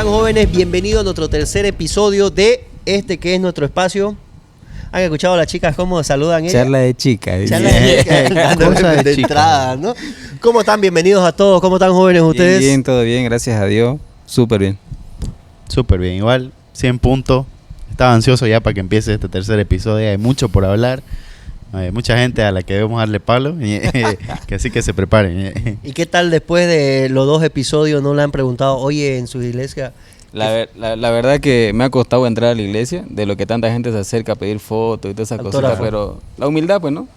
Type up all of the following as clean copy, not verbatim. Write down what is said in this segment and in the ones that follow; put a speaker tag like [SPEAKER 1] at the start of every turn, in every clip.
[SPEAKER 1] están, jóvenes? Bienvenidos a nuestro tercer episodio de este que es nuestro espacio. ¿Han escuchado a las chicas cómo saludan ellas?
[SPEAKER 2] Charla de chicas.
[SPEAKER 1] Charla de chicas.
[SPEAKER 2] Cosa de
[SPEAKER 1] de
[SPEAKER 2] chica.
[SPEAKER 1] entrada, ¿no? ¿Cómo están? Bienvenidos a todos. ¿Cómo están, jóvenes, ustedes?
[SPEAKER 2] Bien, todo bien, gracias a Dios. Súper bien.
[SPEAKER 3] Súper bien, igual 100 puntos. Estaba ansioso ya para que empiece este tercer episodio. Hay mucho por hablar. Hay mucha gente a la que debemos darle palo. Que así que se preparen.
[SPEAKER 1] ¿Y qué tal después de los 2 episodios? ¿No le han preguntado, oye, en su iglesia?
[SPEAKER 2] La verdad que me ha costado entrar a la iglesia, de lo que tanta gente se acerca a pedir fotos y todas esas cositas, pero la humildad, pues, ¿no?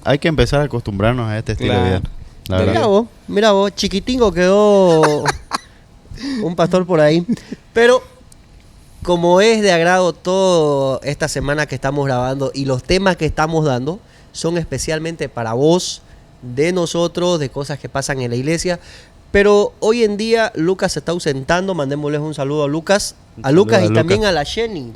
[SPEAKER 3] Hay que empezar a acostumbrarnos a este estilo de vida. La verdad.
[SPEAKER 1] Mira vos, chiquitingo quedó un pastor por ahí. Pero como es de agrado toda esta semana que estamos grabando y los temas que estamos dando son especialmente para vos, de nosotros, de cosas que pasan en la iglesia. Pero hoy en día Lucas se está ausentando, mandémosles un saludo a Lucas. A Lucas y también a la Jenny.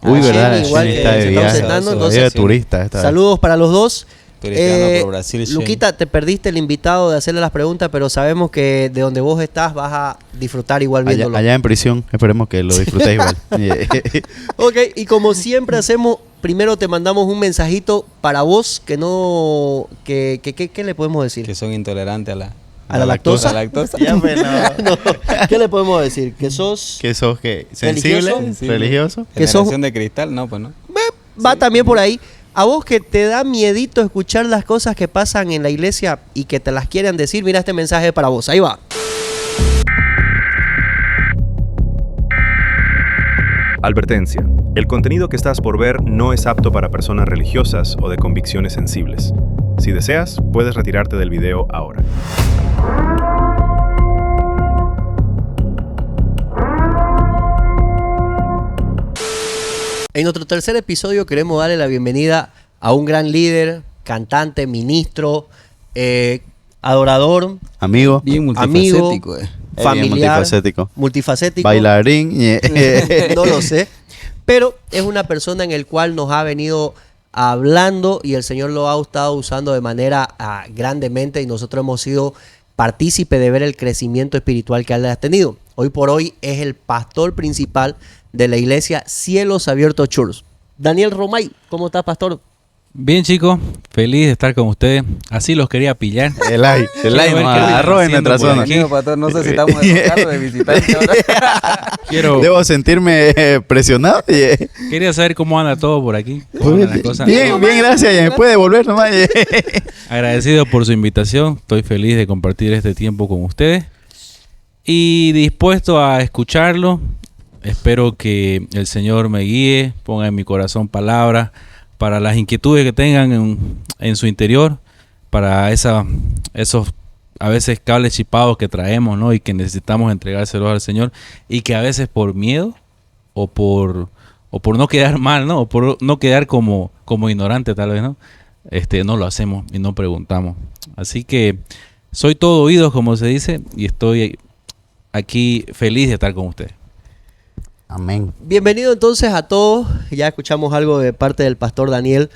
[SPEAKER 3] Uy, verdad,
[SPEAKER 1] Jenny, igual
[SPEAKER 3] Jenny
[SPEAKER 1] que
[SPEAKER 3] está de
[SPEAKER 1] se está
[SPEAKER 3] viaje,
[SPEAKER 1] ausentando.
[SPEAKER 3] todavía de turista.
[SPEAKER 1] Saludos para los dos.
[SPEAKER 2] Por Brasil,
[SPEAKER 1] Luquita, te perdiste el invitado de hacerle las preguntas, pero sabemos que de donde vos estás vas a disfrutar igual viéndolo.
[SPEAKER 3] Allá en prisión, esperemos que lo disfrutéis igual.
[SPEAKER 1] Ok, y como siempre hacemos, primero te mandamos un mensajito para vos que no... ¿Qué le podemos decir?
[SPEAKER 2] Que son intolerantes
[SPEAKER 1] ¿A la lactosa?
[SPEAKER 3] Ya, pues,
[SPEAKER 1] No, ¿qué le podemos decir? ¿Que sos...?
[SPEAKER 3] ¿Que sos sensible? ¿Religioso?
[SPEAKER 1] Que sos-
[SPEAKER 2] Generación de cristal, no, pues no.
[SPEAKER 1] Va también por ahí. A vos que te da miedito escuchar las cosas que pasan en la iglesia y que te las quieran decir, mira este mensaje para vos. Ahí va.
[SPEAKER 4] Advertencia. El contenido que estás por ver no es apto para personas religiosas o de convicciones sensibles. Si deseas, puedes retirarte del video ahora.
[SPEAKER 1] En nuestro tercer episodio queremos darle la bienvenida a un gran líder, cantante, ministro, adorador,
[SPEAKER 3] Amigo.
[SPEAKER 2] Bien multifacético,
[SPEAKER 1] familiar, multifacético.
[SPEAKER 3] Bailarín.
[SPEAKER 1] No lo sé, pero es una persona en el cual nos ha venido hablando y el Señor lo ha estado usando de manera grandemente y nosotros hemos sido partícipe de ver el crecimiento espiritual que él ha tenido. Hoy por hoy es el pastor principal de la iglesia Cielos Abiertos Church. Daniel Romay, ¿cómo estás, pastor?
[SPEAKER 5] Bien, chicos, feliz de estar con ustedes. Así los quería pillar.
[SPEAKER 3] El like arroba en nuestra zona.
[SPEAKER 2] No sé si estamos de local o de visitante ahora.
[SPEAKER 3] Debo sentirme presionado.
[SPEAKER 5] Quería saber cómo anda todo por aquí. ¿Cómo andan las cosas?
[SPEAKER 3] Bien, gracias. Ya me puede volver nomás.
[SPEAKER 5] Agradecido por su invitación. Estoy feliz de compartir este tiempo con ustedes. Y dispuesto a escucharlo. Espero que el Señor me guíe, ponga en mi corazón palabras para las inquietudes que tengan en su interior, para esos a veces cables chipados que traemos, ¿no? Y que necesitamos entregárselos al Señor y que a veces por miedo o por no quedar mal, ¿no? O por no quedar como ignorante tal vez, ¿no? No lo hacemos y no preguntamos. Así que soy todo oídos, como se dice, y estoy aquí feliz de estar con ustedes.
[SPEAKER 3] Amén.
[SPEAKER 1] Bienvenido entonces a todos. Ya escuchamos algo de parte del pastor Daniel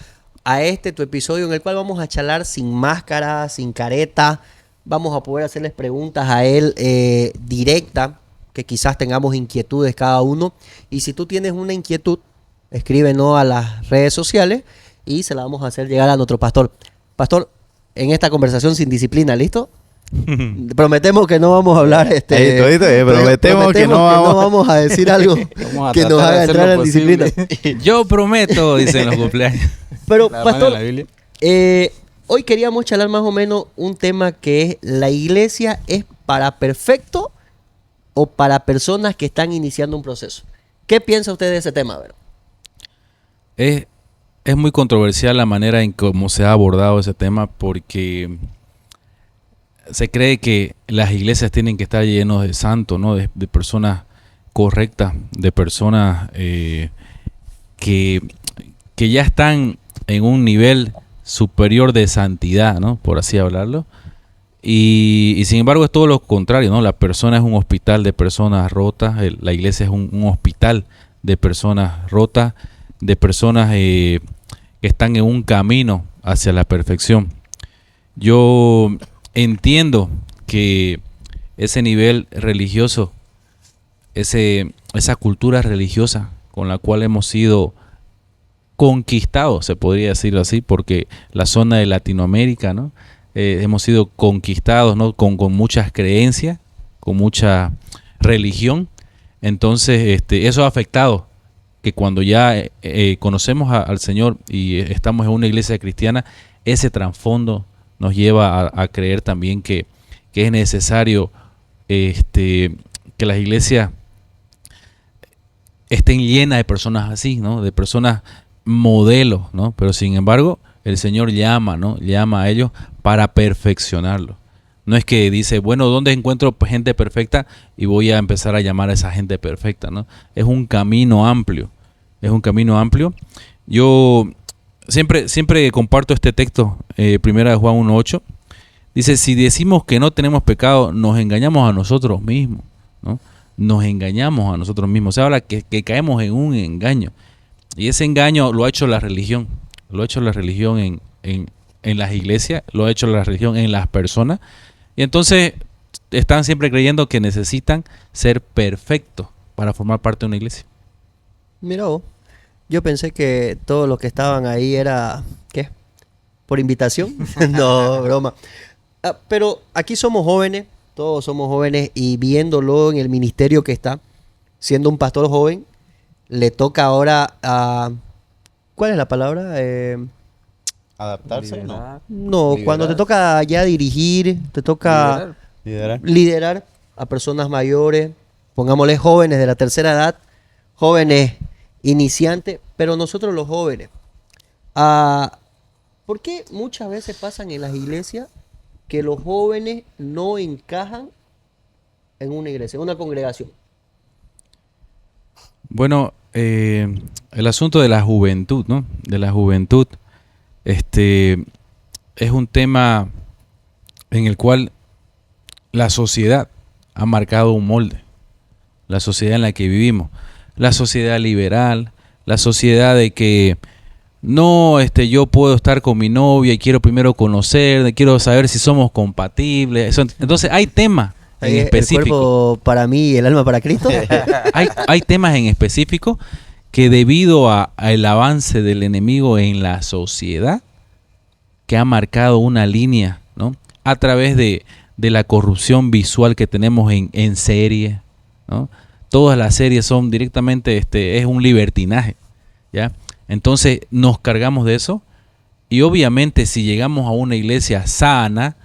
[SPEAKER 1] a tu episodio en el cual vamos a charlar sin máscara, sin careta. Vamos a poder hacerles preguntas a él directa, que quizás tengamos inquietudes cada uno. Y si tú tienes una inquietud, escríbenos a las redes sociales y se la vamos a hacer llegar a nuestro pastor. Pastor, en esta conversación sin disciplina, ¿listo? Prometemos que no vamos a hablar
[SPEAKER 3] prometemos que no
[SPEAKER 1] vamos a decir algo que nos haga entrar en disciplina.
[SPEAKER 5] Yo prometo, dicen los cumpleaños.
[SPEAKER 1] Pero pastor, hoy queríamos charlar más o menos un tema que es: ¿la iglesia es para perfecto o para personas que están iniciando un proceso? ¿Qué piensa usted de ese tema? A ver.
[SPEAKER 5] Es muy controversial la manera en cómo se ha abordado ese tema, porque se cree que las iglesias tienen que estar llenos de santos, ¿no? De personas correctas, de personas que ya están en un nivel superior de santidad, ¿no? Por así hablarlo. Y sin embargo es todo lo contrario, ¿no? La persona es un hospital de personas rotas, la iglesia es un hospital de personas rotas, de personas que están en un camino hacia la perfección. Yo entiendo que ese nivel religioso esa cultura religiosa con la cual hemos sido conquistados, se podría decirlo así, porque la zona de Latinoamérica, ¿no? Hemos sido conquistados, ¿no? con muchas creencias, con mucha religión. Entonces eso ha afectado que cuando ya conocemos al Señor y estamos en una iglesia cristiana, ese trasfondo nos lleva a creer también que es necesario que las iglesias estén llenas de personas así, ¿no? De personas modelos, ¿no? Pero sin embargo, el Señor llama, ¿no? Llama a ellos para perfeccionarlo. No es que dice, bueno, ¿dónde encuentro gente perfecta? Y voy a empezar a llamar a esa gente perfecta, ¿no? Es un camino amplio. Es un camino amplio. Yo siempre comparto este texto, 1 Juan 1:8. Dice, si decimos que no tenemos pecado, nos engañamos a nosotros mismos, ¿no? Nos engañamos a nosotros mismos. Se habla que caemos en un engaño. Y ese engaño lo ha hecho la religión. Lo ha hecho la religión en las iglesias, lo ha hecho la religión en las personas. Y entonces están siempre creyendo que necesitan ser perfectos para formar parte de una iglesia.
[SPEAKER 1] Mira vos, yo pensé que todos los que estaban ahí era, ¿qué? ¿Por invitación? No, broma. Pero aquí somos jóvenes, todos somos jóvenes, y viéndolo en el ministerio que está, siendo un pastor joven, le toca ahora a... ¿Cuál es la palabra?
[SPEAKER 3] ¿Adaptarse?
[SPEAKER 1] No,
[SPEAKER 2] Liderar.
[SPEAKER 1] cuando te toca ya dirigir, te toca liderar a personas mayores, pongámosle jóvenes de la tercera edad, jóvenes iniciantes, pero nosotros los jóvenes. ¿Por qué muchas veces pasan en las iglesias que los jóvenes no encajan en una iglesia, en una congregación?
[SPEAKER 5] Bueno, el asunto de la juventud, ¿no? De la juventud, es un tema en el cual la sociedad ha marcado un molde. La sociedad en la que vivimos. La sociedad liberal, la sociedad de que no, yo puedo estar con mi novia y quiero primero conocer, quiero saber si somos compatibles. Entonces hay temas en específico.
[SPEAKER 1] El cuerpo para mí y el alma para Cristo.
[SPEAKER 5] Hay temas en específico que debido al avance del enemigo en la sociedad, que ha marcado una línea, ¿no? A través de la corrupción visual que tenemos en series, ¿no? Todas las series son directamente, es un libertinaje, ¿ya? Entonces nos cargamos de eso, y obviamente si llegamos a una iglesia sana,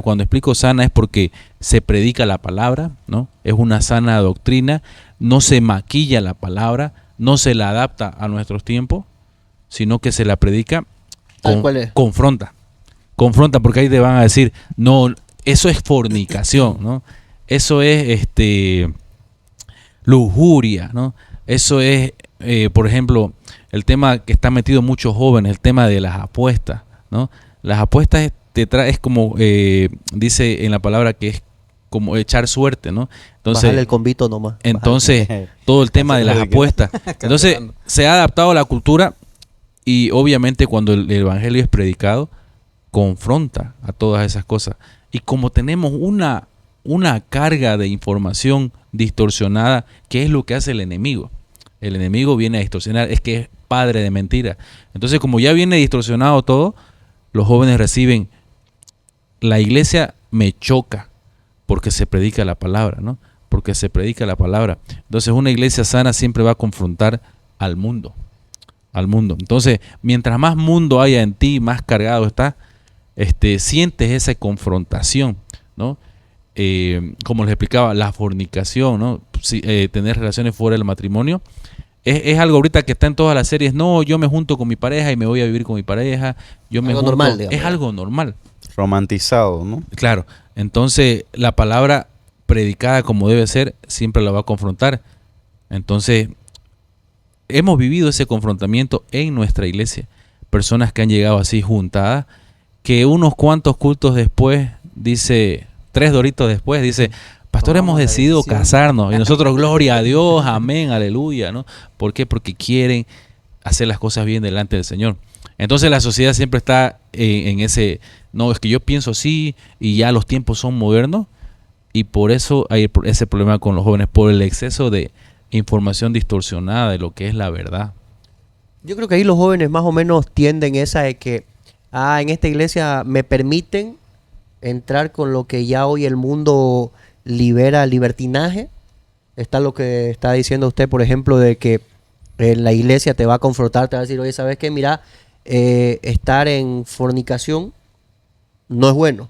[SPEAKER 5] cuando explico sana es porque se predica la palabra, ¿no? Es una sana doctrina, no se maquilla la palabra, no se la adapta a nuestros tiempos, sino que se la predica, confronta, porque ahí te van a decir, no, eso es fornicación, ¿no? Eso es lujuria, ¿no? Eso es, por ejemplo, el tema que está metido muchos jóvenes, el tema de las apuestas, ¿no? Las apuestas es como, dice en la palabra, que es como echar suerte, ¿no? Entonces,
[SPEAKER 1] bajarle el convito nomás.
[SPEAKER 5] Entonces, todo el tema de las apuestas. Entonces, se ha adaptado a la cultura, y obviamente cuando el evangelio es predicado, confronta a todas esas cosas. Y como tenemos una carga de información distorsionada, ¿qué es lo que hace el enemigo? El enemigo viene a distorsionar, es que es padre de mentira. Entonces, como ya viene distorsionado todo, los jóvenes reciben, la iglesia me choca porque se predica la palabra, ¿no? Porque se predica la palabra. Entonces, una iglesia sana siempre va a confrontar al mundo. Entonces, mientras más mundo haya en ti, más cargado está, sientes esa confrontación, ¿no? Como les explicaba, la fornicación, ¿no? Tener relaciones fuera del matrimonio es algo ahorita que está en todas las series. No, yo me junto con mi pareja y me voy a vivir con mi pareja.
[SPEAKER 1] Normal, digamos.
[SPEAKER 5] Es algo normal.
[SPEAKER 3] Romantizado, ¿no?
[SPEAKER 5] Claro. Entonces, la palabra predicada como debe ser siempre la va a confrontar. Entonces, hemos vivido ese confrontamiento en nuestra iglesia. Personas que han llegado así juntadas, que unos cuantos cultos después, dice, 3 doritos después, dice, pastor, hemos decidido casarnos. Y nosotros, gloria a Dios, amén, aleluya, ¿no? ¿Por qué? Porque quieren hacer las cosas bien delante del Señor. Entonces la sociedad siempre está en ese, no, es que yo pienso así y ya los tiempos son modernos. Y por eso hay ese problema con los jóvenes, por el exceso de información distorsionada de lo que es la verdad.
[SPEAKER 1] Yo creo que ahí los jóvenes más o menos tienden esa de que, en esta iglesia me permiten entrar con lo que ya hoy el mundo libera, libertinaje. Está lo que está diciendo usted, por ejemplo, de que la iglesia te va a confrontar, te va a decir, oye, ¿sabes qué? Mira, estar en fornicación no es bueno.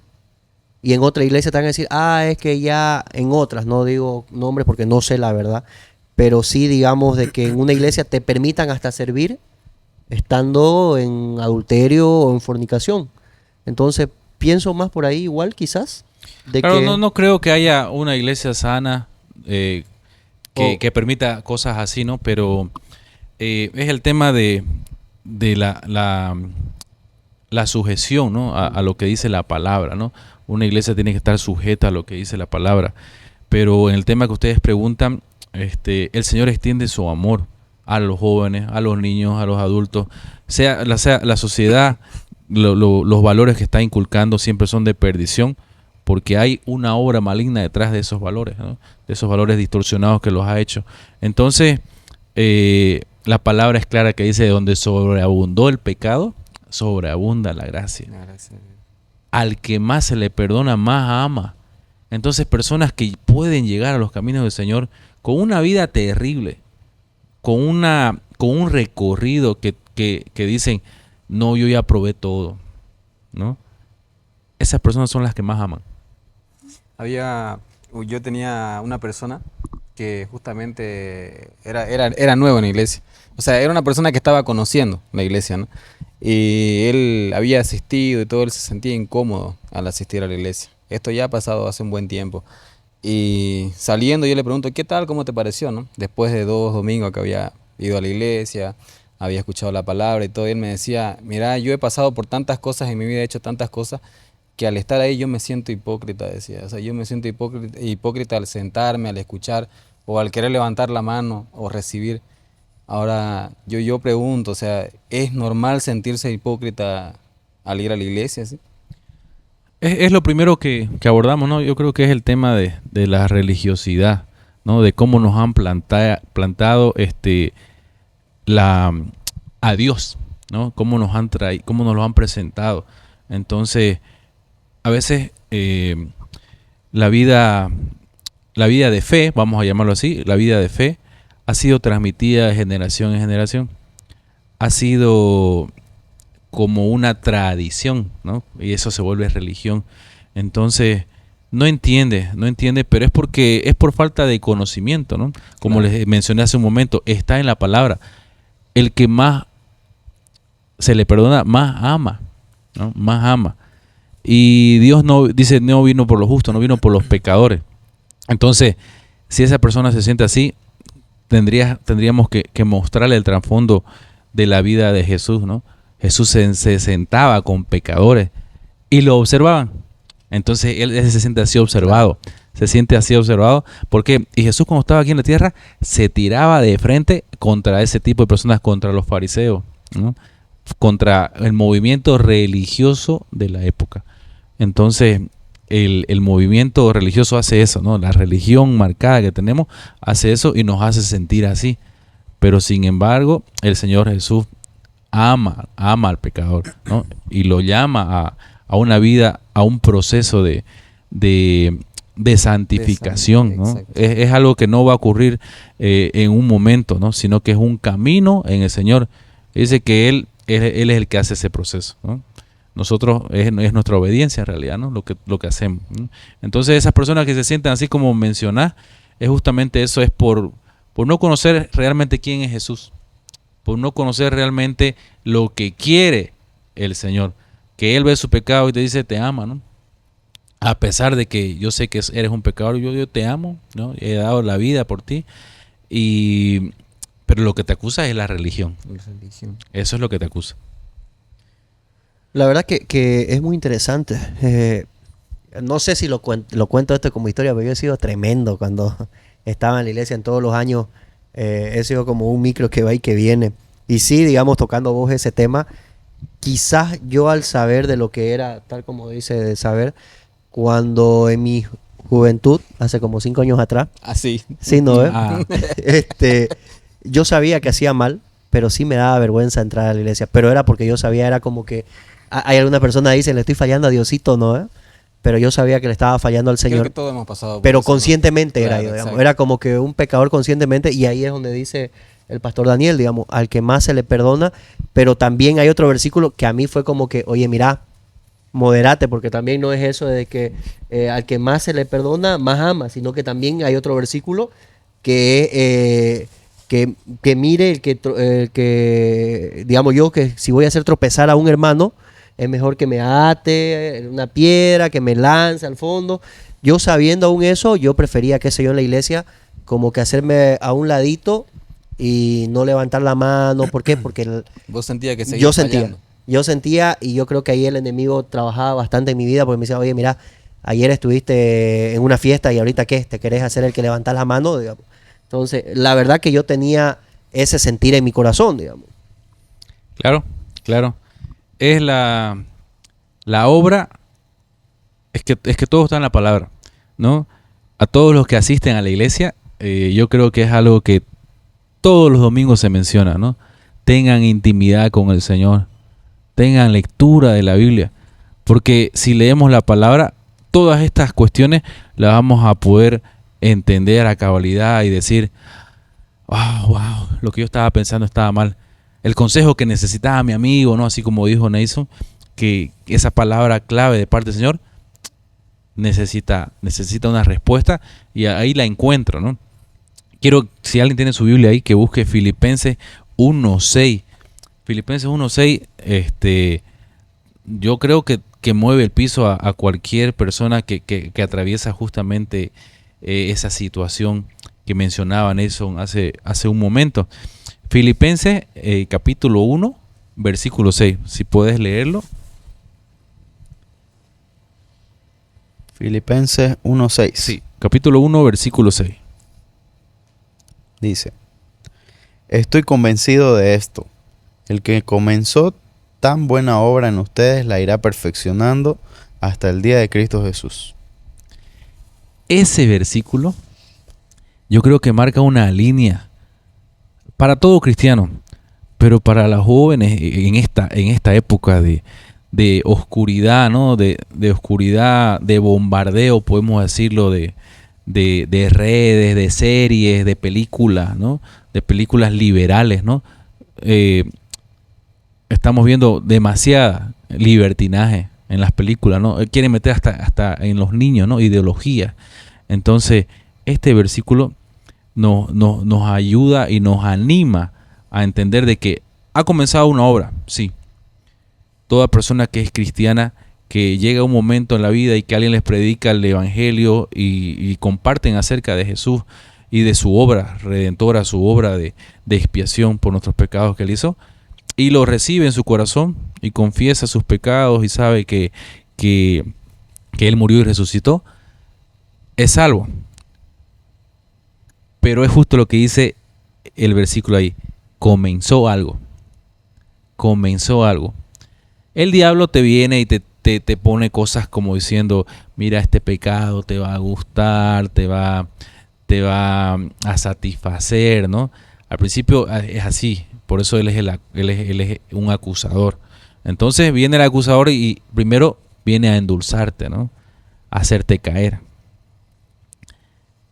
[SPEAKER 1] Y en otra iglesia te van a decir, es que ya en otras, no digo nombres porque no sé la verdad, pero sí digamos de que en una iglesia te permitan hasta servir estando en adulterio o en fornicación. Entonces pienso más por ahí igual quizás.
[SPEAKER 5] Claro, no creo que haya una iglesia sana que permita cosas así, ¿no? Pero es el tema de la sujeción, ¿no? A lo que dice la palabra, ¿no? Una iglesia tiene que estar sujeta a lo que dice la palabra. Pero en el tema que ustedes preguntan, el Señor extiende su amor a los jóvenes, a los niños, a los adultos. Sea la sociedad, los valores que está inculcando siempre son de perdición, porque hay una obra maligna detrás de esos valores, ¿no? De esos valores distorsionados que los ha hecho. Entonces, la palabra es clara que dice, donde sobreabundó el pecado, sobreabunda la gracia. Al que más se le perdona, más ama. Entonces, personas que pueden llegar a los caminos del Señor con una vida terrible, con un recorrido que dicen, no, yo ya probé todo, ¿no? Esas personas son las que más aman.
[SPEAKER 2] Yo tenía una persona que justamente era nuevo en la iglesia. O sea, era una persona que estaba conociendo la iglesia, ¿no? Y él había asistido y todo, él se sentía incómodo al asistir a la iglesia. Esto ya ha pasado hace un buen tiempo. Y saliendo yo le pregunto, ¿qué tal? ¿Cómo te pareció, no? Después de 2 domingos que había ido a la iglesia, había escuchado la palabra y todo, y él me decía, mira, yo he pasado por tantas cosas en mi vida, he hecho tantas cosas, que al estar ahí yo me siento hipócrita, decía. O sea, yo me siento hipócrita al sentarme, al escuchar, o al querer levantar la mano o recibir. Ahora, yo pregunto, o sea, ¿es normal sentirse hipócrita al ir a la iglesia, sí?
[SPEAKER 5] Es lo primero que abordamos, ¿no? Yo creo que es el tema de la religiosidad, ¿no? De cómo nos han plantado a Dios, ¿no? Cómo nos lo han presentado. Entonces, a veces la vida de fe, vamos a llamarlo así, la vida de fe ha sido transmitida de generación en generación. Ha sido como una tradición, ¿no? Y eso se vuelve religión. Entonces, no entiende, pero es porque es por falta de conocimiento, ¿no? Como claro, les mencioné hace un momento, está en la palabra. El que más se le perdona, más ama, ¿no? Más ama. Y Dios no vino por los justos, no vino por los pecadores. Entonces, si esa persona se siente así, tendríamos que mostrarle el trasfondo de la vida de Jesús, ¿no? Jesús se sentaba con pecadores y lo observaban. Entonces él se siente así observado. Se siente así observado. Porque y Jesús, cuando estaba aquí en la tierra, se tiraba de frente contra ese tipo de personas, contra los fariseos, ¿no? Contra el movimiento religioso de la época. Entonces el movimiento religioso hace eso, ¿no? La religión marcada que tenemos hace eso y nos hace sentir así. Pero sin embargo, el Señor Jesús ama al pecador, ¿no? Y lo llama a una vida, a un proceso de santificación, ¿no? Es algo que no va a ocurrir en un momento, ¿no? Sino que es un camino en el Señor. Dice que Él es el que hace ese proceso, ¿no? Nosotros es nuestra obediencia en realidad, ¿no? Lo que hacemos, ¿no? Entonces esas personas que se sienten así como mencionás, es justamente eso, es por no conocer realmente quién es Jesús, por no conocer realmente lo que quiere el Señor, que Él ve su pecado y te dice te ama, ¿no? A pesar de que yo sé que eres un pecador, yo te amo, ¿no? He dado la vida por ti, pero lo que te acusa es la religión. Eso es lo que te acusa.
[SPEAKER 1] La verdad que es muy interesante. No sé si lo cuento esto como historia, pero yo he sido tremendo cuando estaba en la iglesia en todos los años. He sido como un micro que va y que viene. Y sí, digamos, tocando vos ese tema, quizás yo al saber de lo que era, tal como dice, de saber, cuando en mis juventud, hace como 5 años atrás.
[SPEAKER 2] Así.
[SPEAKER 1] Sí, ¿no?
[SPEAKER 5] Ah,
[SPEAKER 1] Yo sabía que hacía mal, pero sí me daba vergüenza entrar a la iglesia. Pero era porque yo sabía, era como que hay alguna persona que dice, le estoy fallando a Diosito, ¿no? Pero yo sabía que le estaba fallando al
[SPEAKER 2] Creo
[SPEAKER 1] Señor.
[SPEAKER 2] que todos hemos pasado por
[SPEAKER 1] Pero
[SPEAKER 2] eso, ¿no?
[SPEAKER 1] conscientemente era
[SPEAKER 2] Claro,
[SPEAKER 1] yo, digamos.
[SPEAKER 2] exacto.
[SPEAKER 1] Era como que un pecador conscientemente, y ahí es donde dice el pastor Daniel, digamos, al que más se le perdona. Pero también hay otro versículo que a mí fue como que, oye, mira, moderate, porque también no es eso de que al que más se le perdona, más ama, sino que también hay otro versículo que mire el que, digamos yo, que si voy a hacer tropezar a un hermano, es mejor que me ate en una piedra, que me lance al fondo. Yo sabiendo aún eso, yo prefería, qué sé yo, en la iglesia, como que hacerme a un ladito y no levantar la mano. ¿Por qué? Porque
[SPEAKER 2] Vos sentías que seguías
[SPEAKER 1] yo sentía,
[SPEAKER 2] fallando.
[SPEAKER 1] yo sentía, y yo creo que ahí el enemigo trabajaba bastante en mi vida, porque me decía, oye, mira, ayer estuviste en una fiesta y ahorita ¿qué? ¿Te querés hacer el que levanta la mano? Digamos. Entonces, la verdad que yo tenía ese sentir en mi corazón, digamos.
[SPEAKER 5] claro, claro. Es la obra, es que todo está en la palabra, ¿no? A todos los que asisten a la iglesia, yo creo que es algo que todos los domingos se menciona, ¿no? Tengan intimidad con el Señor, tengan lectura de la Biblia, porque si leemos la palabra, todas estas cuestiones las vamos a poder entender a cabalidad y decir, wow, lo que yo estaba pensando estaba mal. El consejo que necesitaba mi amigo, ¿no? Así como dijo Nason, que esa palabra clave de parte del Señor necesita una respuesta, y ahí la encuentro, ¿no? Quiero, si alguien tiene su Biblia ahí, que busque Filipenses 1:6. Filipenses 1:6, yo creo que mueve el piso a cualquier persona que atraviesa justamente esa situación que mencionaba Nelson hace un momento. Filipenses capítulo 1, versículo 6. Si puedes leerlo.
[SPEAKER 3] Filipenses 1:6.
[SPEAKER 5] Sí, capítulo 1, versículo 6.
[SPEAKER 3] Dice: estoy convencido de esto. El que comenzó tan buena obra en ustedes la irá perfeccionando hasta el día de Cristo Jesús.
[SPEAKER 5] Ese versículo yo creo que marca una línea para todo cristiano, pero para los jóvenes en esta época de oscuridad, ¿no? De oscuridad, de bombardeo, podemos decirlo, de redes, de series, de películas, ¿no? De películas liberales, ¿no? Estamos viendo demasiada libertinaje en las películas, ¿no? Quieren meter hasta en los niños, ¿no? Ideología. Entonces, este versículo nos ayuda y nos anima a entender de que ha comenzado una obra, sí. Toda persona que es cristiana, que llega un momento en la vida y que alguien les predica el evangelio y comparten acerca de Jesús y de su obra redentora, su obra de expiación por nuestros pecados que él hizo, y lo recibe en su corazón y confiesa sus pecados y sabe que él murió y resucitó, es salvo. Pero es justo lo que dice el versículo ahí: comenzó algo. Comenzó algo. El diablo te viene y te pone cosas como diciendo, mira, este pecado te va a gustar, te va a satisfacer, ¿no? Al principio es así, por eso él es un acusador. Entonces viene el acusador y primero viene a endulzarte, ¿no? A hacerte caer.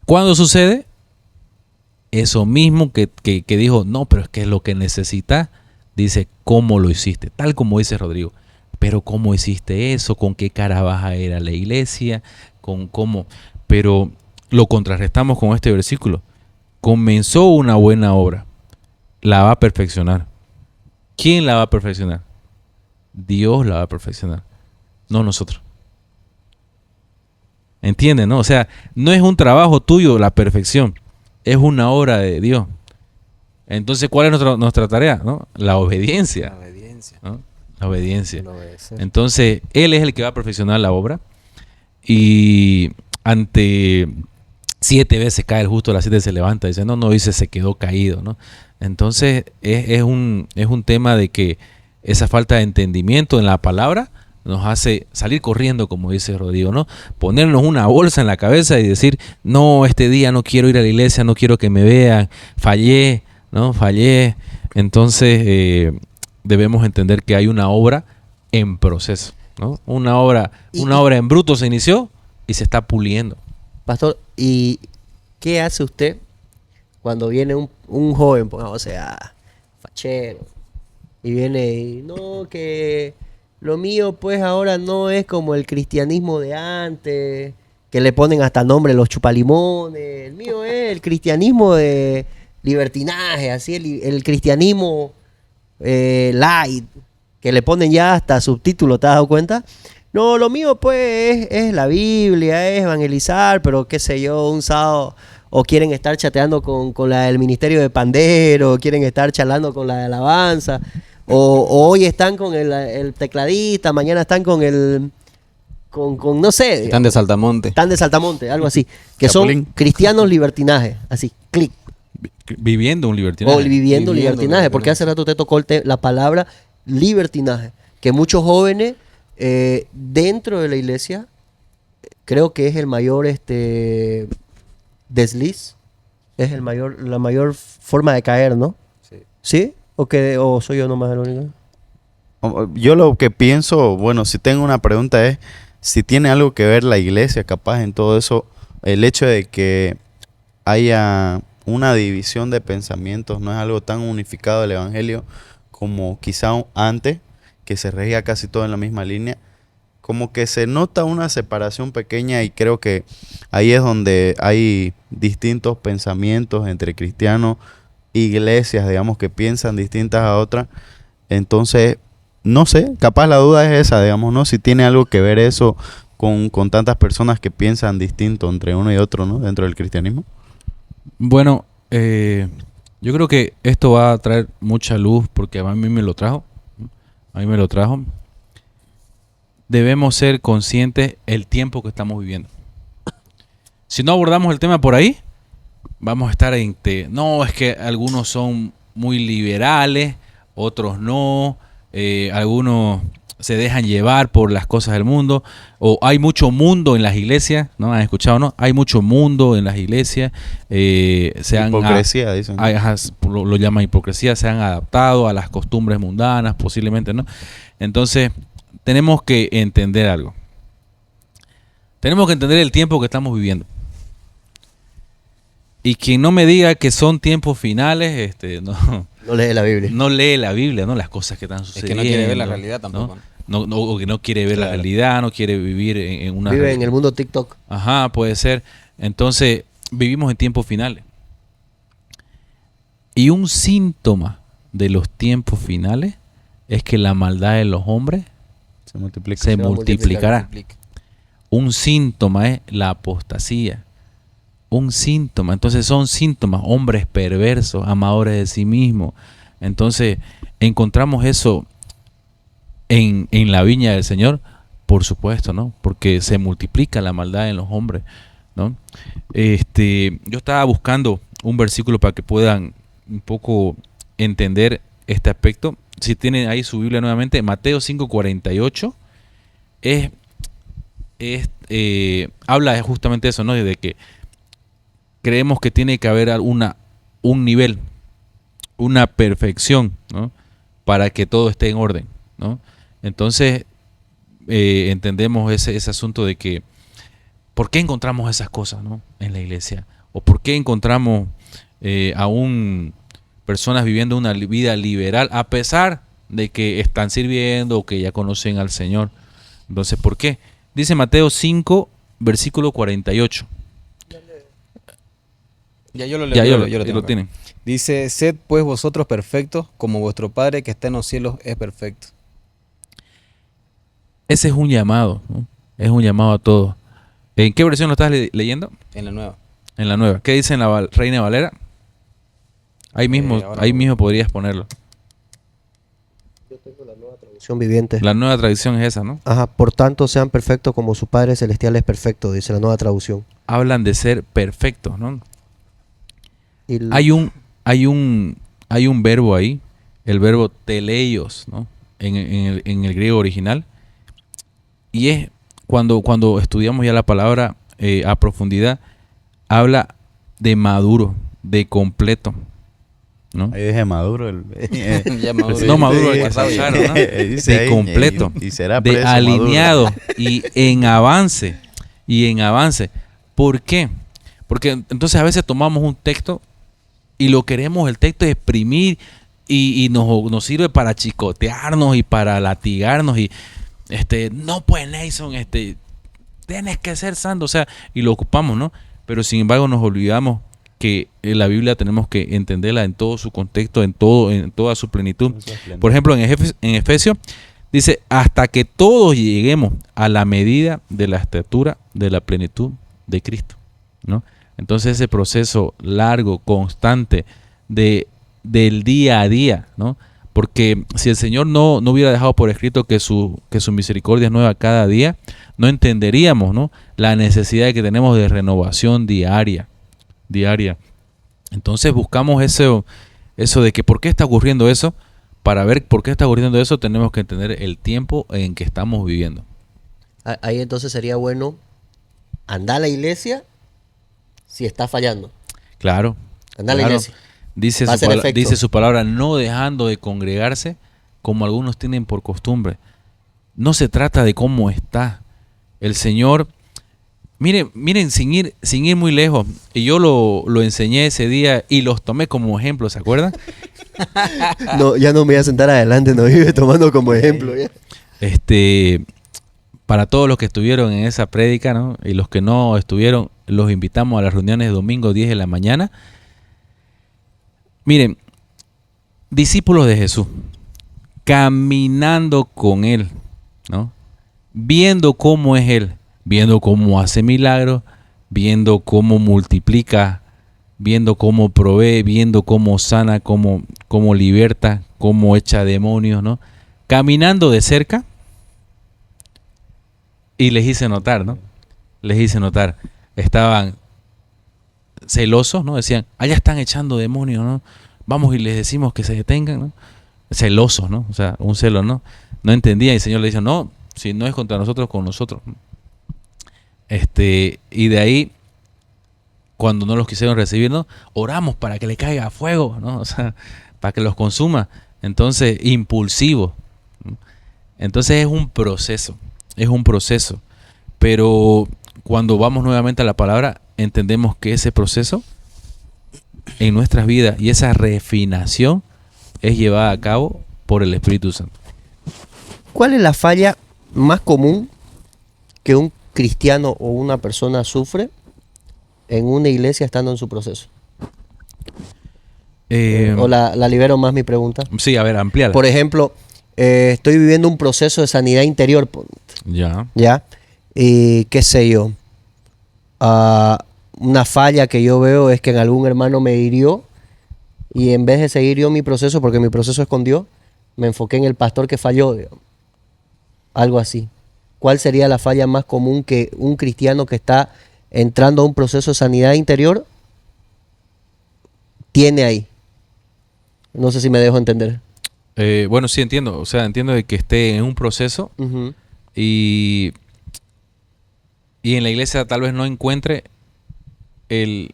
[SPEAKER 5] ¿Cuándo sucede? Eso mismo que dijo, no, pero es que es lo que necesitas. Dice, ¿cómo lo hiciste? Tal como dice Rodrigo. Pero ¿cómo hiciste eso? ¿Con qué cara vas a ir a la iglesia? ¿Con cómo? Pero lo contrarrestamos con este versículo. Comenzó una buena obra. La va a perfeccionar. ¿Quién la va a perfeccionar? Dios la va a perfeccionar. No nosotros. ¿Entienden, no? O sea, no es un trabajo tuyo la perfección. Es una obra de Dios. Entonces, ¿cuál es nuestra tarea? ¿No? La obediencia.
[SPEAKER 2] La obediencia.
[SPEAKER 5] ¿No? La obediencia.
[SPEAKER 2] El obedecer.
[SPEAKER 5] Entonces, Él es el que va a perfeccionar la obra. Y ante 7 veces cae el justo, a las 7 se levanta. Dice, no, dice, se quedó caído, ¿no? Entonces, es un tema de que esa falta de entendimiento en la palabra nos hace salir corriendo, como dice Rodrigo, ¿no? Ponernos una bolsa en la cabeza y decir, no, este día no quiero ir a la iglesia, no quiero que me vean, fallé, ¿no? Fallé. Entonces debemos entender que hay una obra en proceso, ¿no? Una obra en bruto se inició y se está puliendo.
[SPEAKER 1] Pastor, ¿y qué hace usted cuando viene un joven, pues, o sea, fachero, y viene y no, que lo mío pues ahora no es como el cristianismo de antes, que le ponen hasta nombre los chupalimones? El mío es el cristianismo de libertinaje, así el cristianismo light, que le ponen ya hasta subtítulos, ¿te has dado cuenta? No, lo mío pues es la Biblia, es evangelizar, pero qué sé yo, un sábado, o quieren estar chateando con la del ministerio de pandero, o quieren estar charlando con la de alabanza, o hoy están con el tecladista, mañana están con no sé.
[SPEAKER 2] Están de Saltamonte.
[SPEAKER 1] Están de Saltamonte, algo así. Que
[SPEAKER 3] Chapulín.
[SPEAKER 1] son cristianos libertinaje, así, clic.
[SPEAKER 5] Viviendo un libertinaje.
[SPEAKER 1] O viviendo libertinaje,
[SPEAKER 2] libertinaje.
[SPEAKER 1] porque hace rato te tocó la palabra libertinaje, que muchos jóvenes dentro de la iglesia, creo que es el mayor desliz, es la mayor forma de caer, ¿no?
[SPEAKER 2] Sí.
[SPEAKER 1] ¿Sí? ¿O soy yo nomás el único?
[SPEAKER 3] Yo lo que pienso, bueno, si tengo una pregunta es si tiene algo que ver la iglesia capaz en todo eso, el hecho de que haya una división de pensamientos, no es algo tan unificado del evangelio como quizá antes, que se regía casi todo en la misma línea, como que se nota una separación pequeña, y creo que ahí es donde hay distintos pensamientos entre cristianos, iglesias, digamos, que piensan distintas a otras. Entonces, no sé, capaz la duda es esa, digamos, ¿no? Si tiene algo que ver eso con tantas personas que piensan distinto entre uno y otro, ¿no? Dentro del cristianismo.
[SPEAKER 5] Bueno, yo creo que esto va a traer mucha luz porque a mí me lo trajo. A mí me lo trajo. Debemos ser conscientes el tiempo que estamos viviendo. Si no abordamos el tema por ahí, vamos a estar no, es que algunos son muy liberales, otros no, algunos se dejan llevar por las cosas del mundo, o hay mucho mundo en las iglesias, ¿no? ¿Han escuchado, no? Hay mucho mundo en las iglesias.
[SPEAKER 3] Hipocresía, dicen.
[SPEAKER 5] Lo llaman hipocresía, se han adaptado a las costumbres mundanas, posiblemente, ¿no? Entonces, tenemos que entender algo. Tenemos que entender el tiempo que estamos viviendo. Y quien no me diga que son tiempos finales,
[SPEAKER 1] No lee la Biblia.
[SPEAKER 5] no lee la Biblia, ¿no? Las cosas que están
[SPEAKER 2] Es
[SPEAKER 5] sucediendo.
[SPEAKER 2] que no quiere ver la realidad tampoco.
[SPEAKER 5] ¿no? O que no quiere ver la
[SPEAKER 2] Claro.
[SPEAKER 5] realidad, no quiere vivir en una...
[SPEAKER 1] Vive en el mundo TikTok.
[SPEAKER 5] Ajá, puede ser. Entonces, vivimos en tiempos finales. Y un síntoma de los tiempos finales es que la maldad de los hombres
[SPEAKER 3] Se multiplica.
[SPEAKER 5] se
[SPEAKER 1] va a
[SPEAKER 5] multiplicará. Un síntoma es la apostasía. Un síntoma. Entonces son síntomas. Hombres perversos, amadores de sí mismos. Entonces encontramos eso en la viña del Señor, por supuesto, ¿no? Porque se multiplica la maldad en los hombres, ¿no? Yo estaba buscando un versículo para que puedan un poco entender este aspecto. Si tienen ahí su Biblia nuevamente, Mateo 5:48 habla justamente de eso, ¿no? De que creemos que tiene que haber un nivel, una perfección, ¿no? Para que todo esté en orden, ¿no? Entonces entendemos ese asunto de que ¿por qué encontramos esas cosas, ¿no? En la iglesia? ¿O por qué encontramos aún personas viviendo una vida liberal a pesar de que están sirviendo o que ya conocen al Señor? Entonces, ¿por qué? Dice Mateo 5, versículo 48.
[SPEAKER 2] Ya yo lo leo.
[SPEAKER 5] Ya,
[SPEAKER 2] yo
[SPEAKER 5] lo
[SPEAKER 2] tengo acá.
[SPEAKER 5] tienen.
[SPEAKER 2] Dice, sed pues vosotros perfectos, como vuestro Padre que está en los cielos es perfecto.
[SPEAKER 5] Ese es un llamado, ¿no? Es un llamado a todos. ¿En qué versión lo estás leyendo?
[SPEAKER 2] En la nueva.
[SPEAKER 5] En la nueva. ¿Qué dice en la Reina Valera? Ahí mismo podrías ponerlo.
[SPEAKER 1] Traducción viviente.
[SPEAKER 5] La nueva tradición es esa, ¿no?
[SPEAKER 1] Ajá, por tanto sean perfectos como su Padre Celestial es perfecto, dice la nueva traducción.
[SPEAKER 5] Hablan de ser perfectos, ¿no?
[SPEAKER 1] Y
[SPEAKER 5] Hay un verbo ahí, el verbo teleios, ¿no? En el griego original, Y es cuando estudiamos ya la palabra a profundidad, habla de maduro, de completo, ¿no?
[SPEAKER 3] Ahí dije Maduro.
[SPEAKER 2] Ya Maduro.
[SPEAKER 5] No Maduro, el que
[SPEAKER 2] pasado ya.
[SPEAKER 5] sacaron, ¿no?
[SPEAKER 3] Dice
[SPEAKER 5] De
[SPEAKER 3] ahí,
[SPEAKER 5] completo,
[SPEAKER 3] y será
[SPEAKER 5] de
[SPEAKER 3] preso
[SPEAKER 5] alineado
[SPEAKER 3] Maduro.
[SPEAKER 5] y en avance. Y en avance. ¿Por qué? Porque entonces a veces tomamos un texto y lo queremos el texto exprimir y nos sirve para chicotearnos y para latigarnos y no pues Nason, tienes que ser santo, o sea, y lo ocupamos, ¿no? Pero sin embargo nos olvidamos que la Biblia tenemos que entenderla en todo su contexto, en toda su plenitud. Por ejemplo, en Efesios dice, hasta que todos lleguemos a la medida de la estatura de la plenitud de Cristo, ¿no? Entonces ese proceso largo, constante, del día a día, ¿no? Porque si el Señor no hubiera dejado por escrito que su misericordia es nueva cada día, no entenderíamos, ¿no?, la necesidad que tenemos de renovación diaria. Entonces buscamos eso de que ¿por qué está ocurriendo eso? Para ver por qué está ocurriendo eso tenemos que entender el tiempo en que estamos viviendo.
[SPEAKER 1] Ahí entonces sería bueno andar a la iglesia si está fallando.
[SPEAKER 5] Claro.
[SPEAKER 1] Andar a la
[SPEAKER 5] claro.
[SPEAKER 1] iglesia.
[SPEAKER 5] Dice
[SPEAKER 1] Va a hacer efecto.
[SPEAKER 5] su palabra, no dejando de congregarse como algunos tienen por costumbre. No se trata de cómo está. El Señor, miren sin ir muy lejos, y yo lo enseñé ese día y los tomé como ejemplo, ¿se acuerdan?
[SPEAKER 1] No, ya no me voy a sentar adelante, no vive tomando como ejemplo. Ya.
[SPEAKER 5] Para todos los que estuvieron en esa prédica, ¿no?, y los que no estuvieron, los invitamos a las reuniones de domingo 10 de la mañana. Miren, discípulos de Jesús, caminando con Él, ¿no?, viendo cómo es Él, viendo cómo hace milagros, viendo cómo multiplica, viendo cómo provee, viendo cómo sana, cómo liberta, cómo echa demonios, ¿no? Caminando de cerca, y les hice notar, ¿no? Estaban celosos, ¿no? Decían, allá están echando demonios, ¿no? Vamos y les decimos que se detengan, ¿no? Celosos, ¿no? O sea, un celo, ¿no? No entendía y el Señor le dice, no, si no es contra nosotros, con nosotros. Y de ahí, cuando no los quisieron recibir, ¿no?, oramos para que le caiga fuego, ¿no? O sea, para que los consuma. Entonces, impulsivo. Entonces es un proceso. Pero cuando vamos nuevamente a la palabra, entendemos que ese proceso en nuestras vidas y esa refinación es llevada a cabo por el Espíritu Santo.
[SPEAKER 1] ¿Cuál es la falla más común que un cristiano o una persona sufre en una iglesia estando en su proceso? ¿O la libero más mi pregunta?
[SPEAKER 5] Sí, a ver, ampliar.
[SPEAKER 1] Por ejemplo, estoy viviendo un proceso de sanidad interior.
[SPEAKER 5] Ya.
[SPEAKER 1] Y qué sé yo. Una falla que yo veo es que en algún hermano me hirió y en vez de seguir yo mi proceso, porque mi proceso es con Dios, me enfoqué en el pastor que falló, digamos. Algo así. ¿Cuál sería la falla más común que un cristiano que está entrando a un proceso de sanidad interior tiene ahí? No sé si me dejo entender.
[SPEAKER 5] Bueno, sí entiendo. O sea, entiendo de que esté en un proceso
[SPEAKER 1] Ujú.
[SPEAKER 5] y en la iglesia tal vez no encuentre el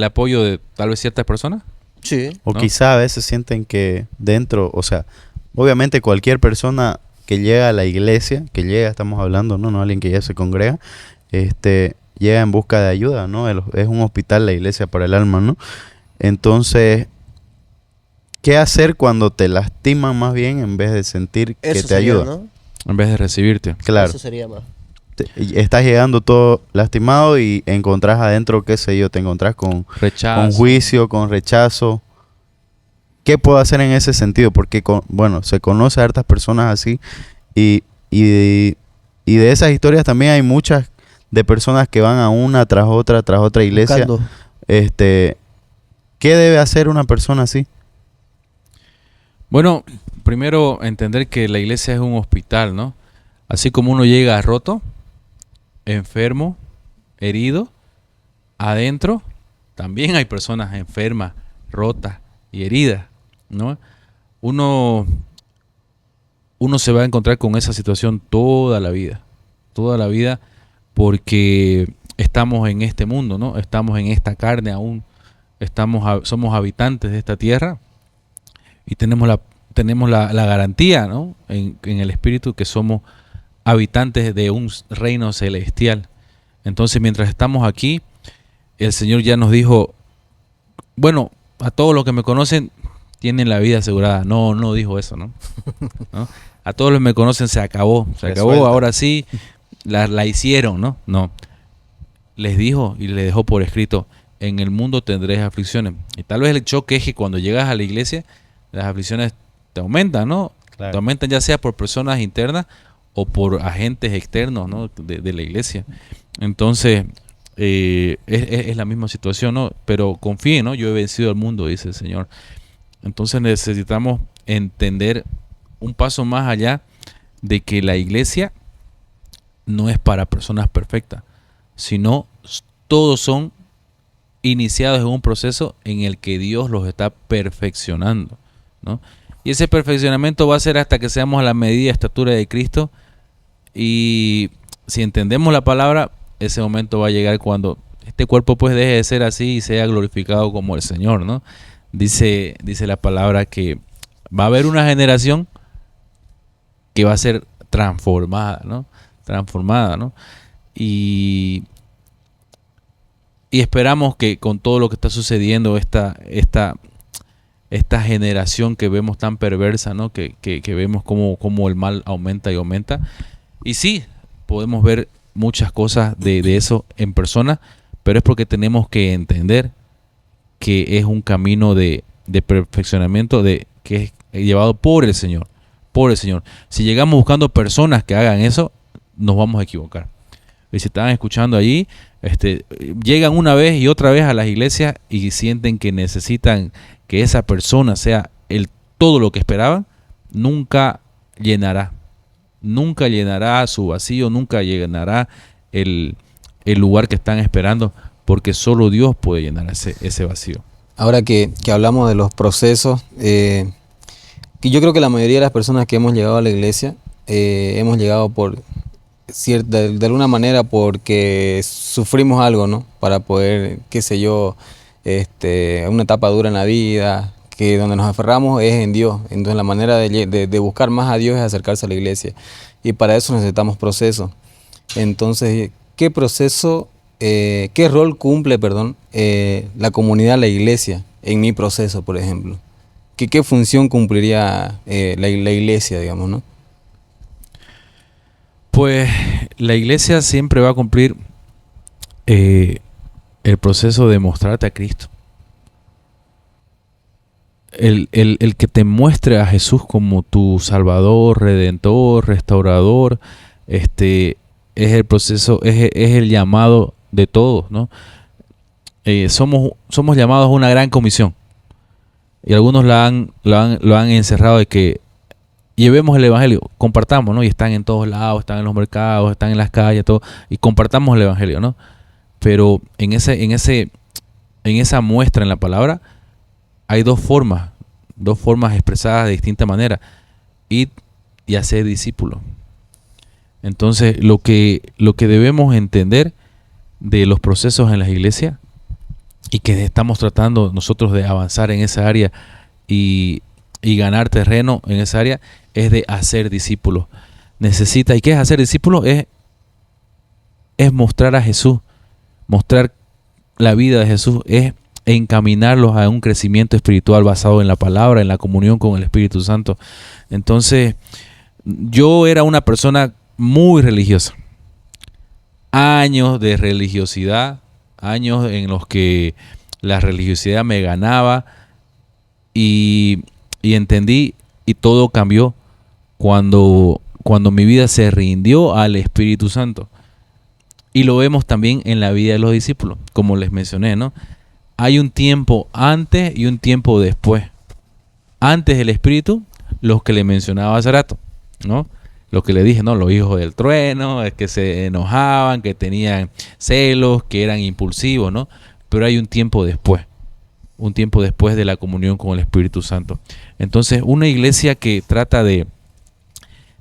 [SPEAKER 5] apoyo de tal vez ciertas personas.
[SPEAKER 1] Sí.
[SPEAKER 3] O
[SPEAKER 5] ¿no?
[SPEAKER 3] quizá a veces sienten que dentro, o sea, obviamente cualquier persona que llega a la iglesia, estamos hablando, no alguien que ya se congrega, llega en busca de ayuda, ¿no? Es un hospital la iglesia para el alma, ¿no? Entonces, ¿qué hacer cuando te lastiman más bien en vez de sentir que
[SPEAKER 1] Eso
[SPEAKER 3] te
[SPEAKER 1] sería,
[SPEAKER 3] ayuda?
[SPEAKER 1] ¿no?
[SPEAKER 5] En vez de recibirte.
[SPEAKER 3] Claro.
[SPEAKER 1] Eso sería más.
[SPEAKER 3] Estás llegando todo lastimado y encontrás adentro, qué sé yo, te encontrás con
[SPEAKER 5] Rechazo.
[SPEAKER 3] juicio, con rechazo. ¿Qué puedo hacer en ese sentido? Porque, se conoce a hartas personas así y de esas historias también hay muchas de personas que van a una tras otra iglesia.
[SPEAKER 1] Buscando.
[SPEAKER 3] ¿Qué debe hacer una persona así?
[SPEAKER 5] Bueno, primero entender que la iglesia es un hospital, ¿no? Así como uno llega roto, enfermo, herido, adentro también hay personas enfermas, rotas y heridas, ¿no? Uno uno se va a encontrar con esa situación toda la vida, porque estamos en este mundo, ¿no? Estamos en esta carne aún, somos habitantes de esta tierra y tenemos la garantía, ¿no? En el Espíritu, que somos habitantes de un reino celestial. Entonces, mientras estamos aquí, el Señor ya nos dijo, bueno, a todos los que me conocen tienen la vida asegurada. No dijo eso, ¿no? ¿No? A todos los que me conocen se acabó,
[SPEAKER 3] Resuelta.
[SPEAKER 5] ahora sí, la hicieron, ¿no? No. Les dijo y les dejó por escrito, en el mundo tendréis aflicciones. Y tal vez el choque es que cuando llegas a la iglesia, las aflicciones te aumentan, ¿no?
[SPEAKER 3] Claro.
[SPEAKER 5] Te aumentan ya sea por personas internas o por agentes externos, ¿no? de la iglesia. Entonces, es la misma situación, ¿no? Pero confíen, ¿no? Yo he vencido al mundo, dice el Señor. Entonces necesitamos entender un paso más allá de que la iglesia no es para personas perfectas, sino todos son iniciados en un proceso en el que Dios los está perfeccionando, ¿no? Y ese perfeccionamiento va a ser hasta que seamos a la medida y estatura de Cristo. Y si entendemos la palabra, ese momento va a llegar cuando este cuerpo pues deje de ser así y sea glorificado como el Señor, ¿no? Dice la palabra que va a haber una generación que va a ser transformada, ¿no? Y esperamos que con todo lo que está sucediendo, esta generación que vemos tan perversa, ¿no? Que vemos como el mal aumenta y aumenta. Y sí, podemos ver muchas cosas de eso en persona, pero es porque tenemos que entender que es un camino de perfeccionamiento que es llevado por el Señor. Si llegamos buscando personas que hagan eso, nos vamos a equivocar. Y si están escuchando allí, llegan una vez y otra vez a las iglesias y sienten que necesitan que esa persona sea todo lo que esperaban, nunca llenará su vacío, nunca llenará el lugar que están esperando, porque solo Dios puede llenar ese vacío.
[SPEAKER 2] Ahora que hablamos de los procesos, que yo creo que la mayoría de las personas que hemos llegado a la iglesia, hemos llegado por de alguna manera porque sufrimos algo, ¿no? Para poder, qué sé yo, una etapa dura en la vida, que donde nos aferramos es en Dios. Entonces la manera de buscar más a Dios es acercarse a la iglesia. Y para eso necesitamos procesos. Entonces, ¿qué proceso, qué rol cumple, la comunidad, la iglesia, en mi proceso, por ejemplo? ¿Qué función cumpliría la iglesia, digamos, ¿no?
[SPEAKER 5] Pues la iglesia siempre va a cumplir el proceso de mostrarte a Cristo. El que te muestre a Jesús como tu Salvador, Redentor, Restaurador, es el proceso, es el llamado de todos, ¿no? Somos llamados a una gran comisión. Y algunos lo han encerrado de que llevemos el evangelio, compartamos, ¿no? Y están en todos lados, están en los mercados, están en las calles, todo, y compartamos el evangelio, ¿no? Pero en esa muestra en la palabra hay dos formas expresadas de distinta manera: ir y hacer discípulos. Entonces, lo que debemos entender de los procesos en las iglesias, y que estamos tratando nosotros de avanzar en esa área y ganar terreno en esa área, es de hacer discípulos. ¿Y qué es hacer discípulos? Es mostrar a Jesús, mostrar la vida de Jesús, es encaminarlos a un crecimiento espiritual basado en la palabra, en la comunión con el Espíritu Santo. Entonces, yo era una persona muy religiosa. Años de religiosidad, años en los que la religiosidad me ganaba, y entendí, y todo cambió cuando mi vida se rindió al Espíritu Santo. Y lo vemos también en la vida de los discípulos, como les mencioné, ¿no? Hay un tiempo antes y un tiempo después. Antes del Espíritu, los que le mencionaba hace rato, ¿no? Lo que le dije, ¿no? Los hijos del trueno, es que se enojaban, que tenían celos, que eran impulsivos, ¿no? Pero hay un tiempo después de la comunión con el Espíritu Santo. Entonces, una iglesia que trata de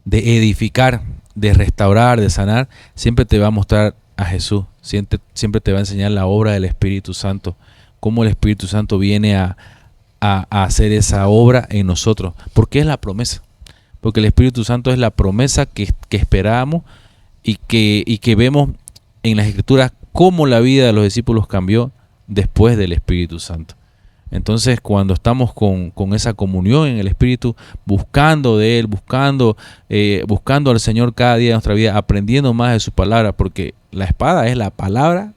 [SPEAKER 5] de edificar, de restaurar, de sanar, siempre te va a mostrar a Jesús, siempre te va a enseñar la obra del Espíritu Santo, cómo el Espíritu Santo viene a hacer esa obra en nosotros, porque es la promesa, porque el Espíritu Santo es la promesa que esperábamos y que vemos en las Escrituras cómo la vida de los discípulos cambió después del Espíritu Santo. Entonces, cuando estamos con esa comunión en el Espíritu, buscando de Él, buscando al Señor cada día de nuestra vida, aprendiendo más de su palabra, porque la espada es la palabra,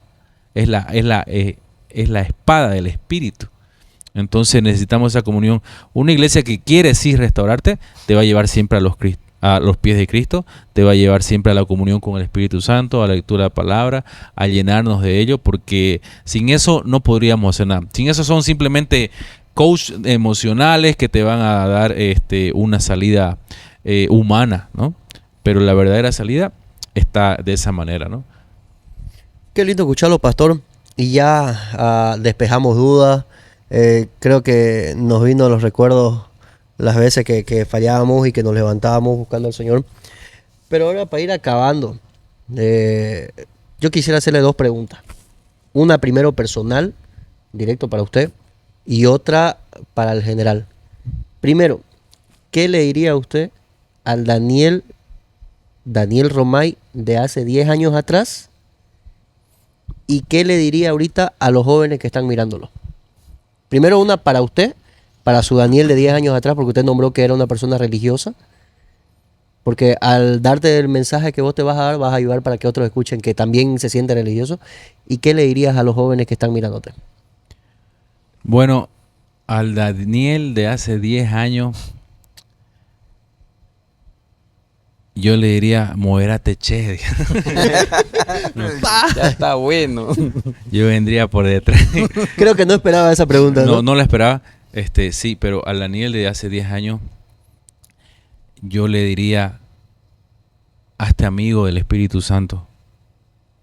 [SPEAKER 5] es la espada del Espíritu. Entonces necesitamos esa comunión. Una iglesia que quiere sí restaurarte, te va a llevar siempre a los pies de Cristo, te va a llevar siempre a la comunión con el Espíritu Santo, a la lectura de la palabra, a llenarnos de ello, porque sin eso no podríamos hacer nada. Sin eso son simplemente coach emocionales que te van a dar una salida humana, ¿no? Pero la verdadera salida está de esa manera, ¿no?
[SPEAKER 1] Qué lindo escucharlo, pastor. Y ya despejamos dudas. Creo que nos vino a los recuerdos las veces que fallábamos y que nos levantábamos buscando al Señor. Pero ahora, para ir acabando, yo quisiera hacerle dos preguntas. Una primero personal, directo para usted, y otra para el general. Primero, ¿qué le diría a usted al Daniel Romay de hace 10 años atrás? ¿Y qué le diría ahorita a los jóvenes que están mirándolo? Primero una para usted, para su Daniel de 10 años atrás, porque usted nombró que era una persona religiosa. Porque al darte el mensaje que vos te vas a dar, vas a ayudar para que otros escuchen que también se sienten religiosos. ¿Y qué le dirías a los jóvenes que están mirándote?
[SPEAKER 5] Bueno, al Daniel de hace 10 años, yo le diría, modérate, che.
[SPEAKER 2] Ya está bueno.
[SPEAKER 5] Yo vendría por detrás.
[SPEAKER 1] Creo que no esperaba esa pregunta, ¿no?
[SPEAKER 5] No la esperaba. Sí, pero al Daniel de hace 10 años, yo le diría, hazte amigo del Espíritu Santo.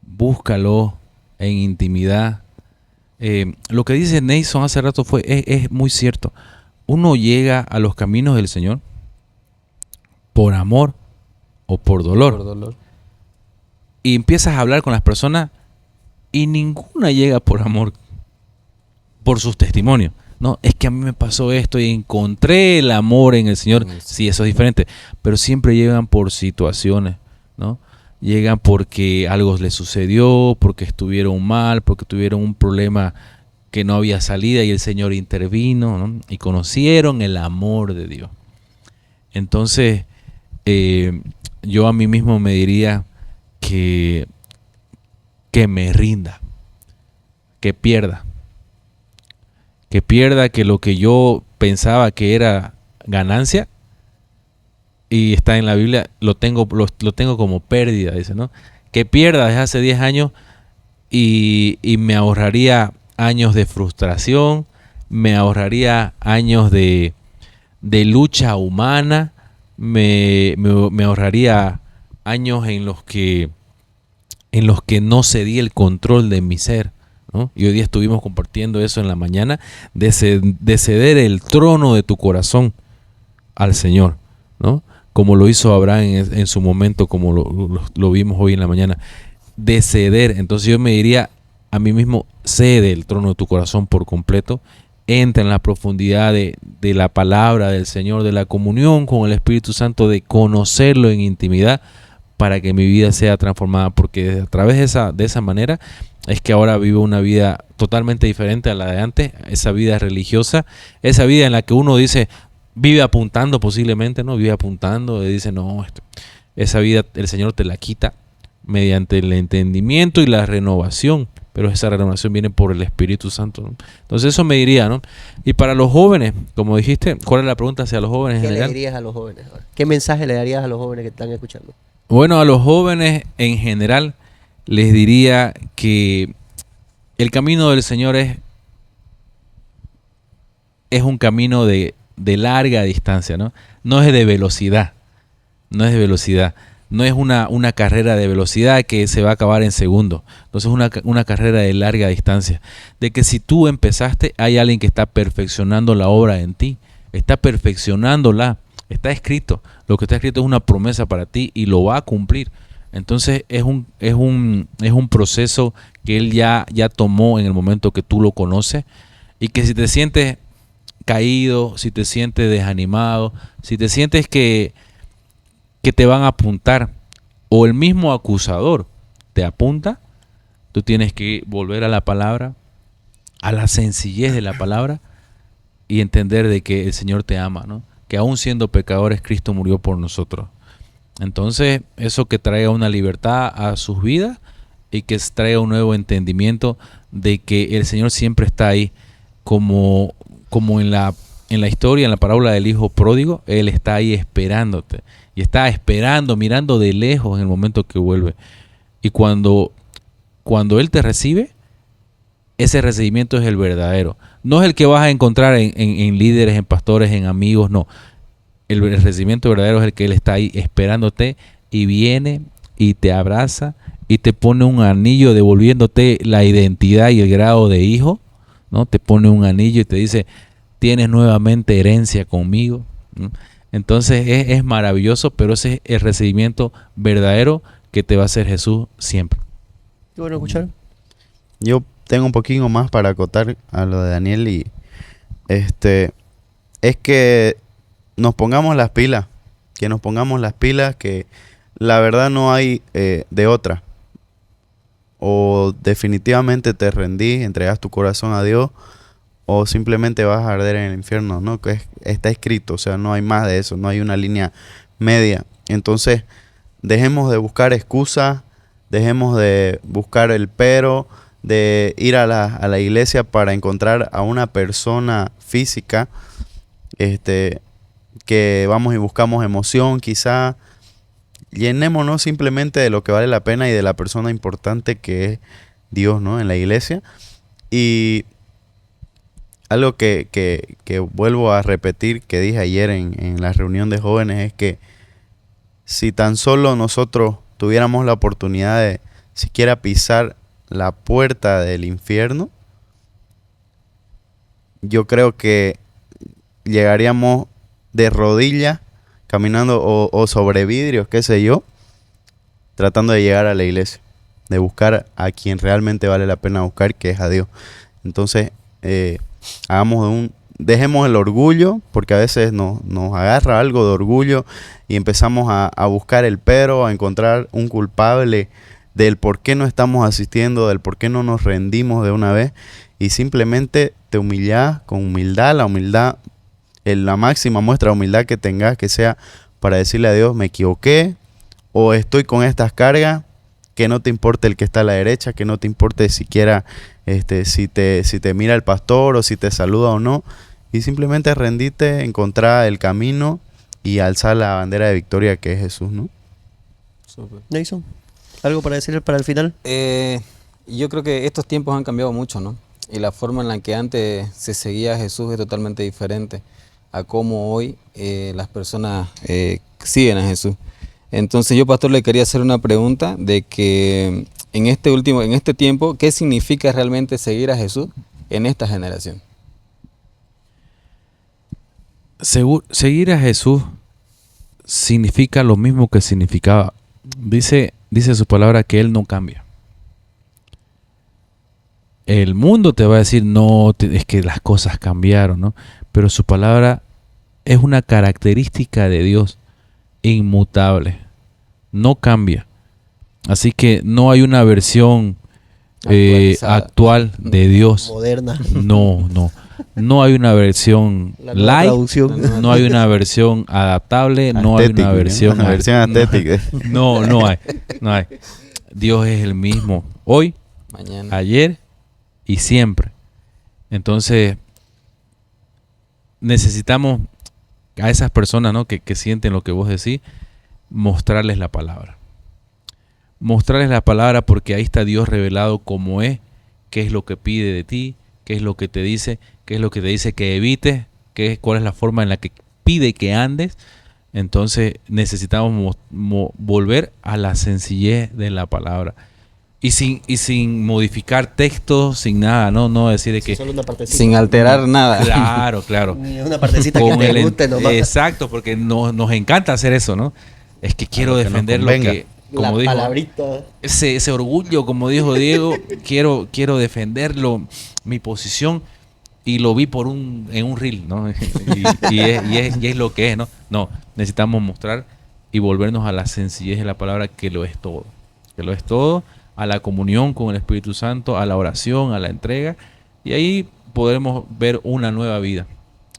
[SPEAKER 5] Búscalo en intimidad. Lo que dice Nason hace rato es muy cierto. Uno llega a los caminos del Señor por amor o por dolor. Y empiezas a hablar con las personas y ninguna llega por amor, por sus testimonios. No, es que a mí me pasó esto y encontré el amor en el Señor. Sí, eso es diferente. Pero siempre llegan por situaciones, ¿no? Llegan porque algo les sucedió, porque estuvieron mal, porque tuvieron un problema que no había salida y el Señor intervino, ¿no? Y conocieron el amor de Dios. Entonces, yo a mí mismo me diría que me rinda, que pierda, que lo que yo pensaba que era ganancia y está en la Biblia, lo tengo como pérdida, dice, ¿no? Que pierda desde hace 10 años y me ahorraría años de frustración, me ahorraría años de lucha humana, me ahorraría años en los que no cedí el control de mi ser, ¿no? Y hoy día estuvimos compartiendo eso en la mañana, de ceder el trono de tu corazón al Señor, ¿no? Como lo hizo Abraham en su momento, como lo vimos hoy en la mañana, de ceder. Entonces yo me diría a mí mismo, cede el trono de tu corazón por completo, entra en la profundidad de la palabra del Señor, de la comunión con el Espíritu Santo, de conocerlo en intimidad, para que mi vida sea transformada, porque a través de esa manera es que ahora vivo una vida totalmente diferente a la de antes, esa vida religiosa, esa vida en la que uno dice, vive apuntando posiblemente, ¿no? Vive apuntando y dice, no, esa vida el Señor te la quita mediante el entendimiento y la renovación, pero esa renovación viene por el Espíritu Santo, ¿no? Entonces eso me diría, ¿no? Y para los jóvenes, como dijiste, ¿cuál es la pregunta hacia los jóvenes en general?
[SPEAKER 1] ¿Qué le dirías a los jóvenes ahora? ¿Qué mensaje le darías a los jóvenes que están escuchando?
[SPEAKER 5] Bueno, a los jóvenes en general les diría que el camino del Señor es un camino de larga distancia, ¿no? No es de velocidad, no es una carrera de velocidad que se va a acabar en segundos. Entonces es una carrera de larga distancia, de que si tú empezaste, hay alguien que está perfeccionando la obra en ti, está perfeccionándola. Está escrito. Lo que está escrito es una promesa para ti y lo va a cumplir. Entonces es un proceso que Él ya tomó en el momento que tú lo conoces, y que si te sientes caído, si te sientes desanimado, si te sientes que te van a apuntar o el mismo acusador te apunta, tú tienes que volver a la palabra, a la sencillez de la palabra, y entender de que el Señor te ama, ¿no? Que aún siendo pecadores, Cristo murió por nosotros. Entonces, eso que traiga una libertad a sus vidas y que traiga un nuevo entendimiento de que el Señor siempre está ahí, como en la historia, en la parábola del hijo pródigo. Él está ahí esperándote y está esperando, mirando de lejos en el momento que vuelve. Y cuando Él te recibe, ese recibimiento es el verdadero. No es el que vas a encontrar en líderes, en pastores, en amigos, no. El recibimiento verdadero es el que Él está ahí esperándote y viene y te abraza y te pone un anillo devolviéndote la identidad y el grado de hijo, ¿no? Te pone un anillo y te dice, tienes nuevamente herencia conmigo, ¿no? Entonces es maravilloso, pero ese es el recibimiento verdadero que te va a hacer Jesús siempre.
[SPEAKER 1] Qué bueno escuchar.
[SPEAKER 3] Yo tengo un poquito más para acotar a lo de Daniel, y es que nos pongamos las pilas, que la verdad no hay de otra. O definitivamente te rendís, entregas tu corazón a Dios, o simplemente vas a arder en el infierno, ¿no? Que está escrito, o sea, no hay más de eso, no hay una línea media. Entonces, dejemos de buscar excusas, dejemos de buscar el pero, de ir a la iglesia para encontrar a una persona física, que vamos y buscamos emoción, quizá. Llenémonos simplemente de lo que vale la pena y de la persona importante que es Dios, ¿no? En la iglesia. Y algo que vuelvo a repetir, que dije ayer en la reunión de jóvenes, es que si tan solo nosotros tuviéramos la oportunidad de siquiera pisar la puerta del infierno, yo creo que llegaríamos de rodillas, caminando o sobre vidrios, qué sé yo, tratando de llegar a la iglesia, de buscar a quien realmente vale la pena buscar, que es a Dios. Entonces, dejemos el orgullo, porque a veces nos agarra algo de orgullo y empezamos a buscar el pero, a encontrar un culpable del por qué no estamos asistiendo, del por qué no nos rendimos de una vez, y simplemente te humillás con humildad. La humildad, la máxima muestra de humildad que tengas, que sea para decirle a Dios, me equivoqué, o estoy con estas cargas, que no te importe el que está a la derecha, que no te importe siquiera si te mira el pastor o si te saluda o no, y simplemente rendite, encontrar el camino y alzar la bandera de victoria que es Jesús, ¿no?
[SPEAKER 2] Súper.
[SPEAKER 1] Jason, ¿algo para decir para el final?
[SPEAKER 2] Yo creo que estos tiempos han cambiado mucho, ¿no? Y la forma en la que antes se seguía a Jesús es totalmente diferente a cómo hoy las personas siguen a Jesús. Entonces yo, pastor, le quería hacer una pregunta de que en este tiempo, ¿qué significa realmente seguir a Jesús en esta generación?
[SPEAKER 5] Seguir a Jesús significa lo mismo que significaba. Dice su palabra que Él no cambia. El mundo te va a decir, no, es que las cosas cambiaron, ¿no? Pero su palabra es una característica de Dios, inmutable, no cambia. Así que no hay una versión actual de Dios.
[SPEAKER 1] Moderna.
[SPEAKER 5] No hay una versión light, no hay una versión adaptable, no hay una versión
[SPEAKER 3] estética.
[SPEAKER 5] No hay. Dios es el mismo hoy,
[SPEAKER 2] Mañana,
[SPEAKER 5] ayer y siempre. Entonces necesitamos a esas personas, ¿no? que sienten lo que vos decís, mostrarles la palabra. Mostrarles la palabra, porque ahí está Dios revelado como es, qué es lo que pide de ti, qué es lo que te dice, qué es lo que te dice que evites, cuál es la forma en la que pide que andes. Entonces necesitamos volver a la sencillez de la palabra. Y sin modificar textos, sin nada, no decir de que...
[SPEAKER 1] Solo una partecita.
[SPEAKER 2] Sin alterar nada.
[SPEAKER 5] Claro.
[SPEAKER 1] Ni una partecita que
[SPEAKER 5] Con
[SPEAKER 1] te guste nomás.
[SPEAKER 5] Exacto, porque nos encanta hacer eso, ¿no? Es que quiero
[SPEAKER 3] Algo que nos
[SPEAKER 5] defender lo
[SPEAKER 3] convenga.
[SPEAKER 5] que...
[SPEAKER 1] La
[SPEAKER 5] Como dijo,
[SPEAKER 1] palabrita.
[SPEAKER 5] ese orgullo, como dijo Diego, quiero defenderlo, mi posición, y lo vi en un reel, ¿no? y es lo que es, ¿no? No, necesitamos mostrar y volvernos a la sencillez de la palabra, que lo es todo. Que lo es todo, a la comunión con el Espíritu Santo, a la oración, a la entrega, y ahí podremos ver una nueva vida.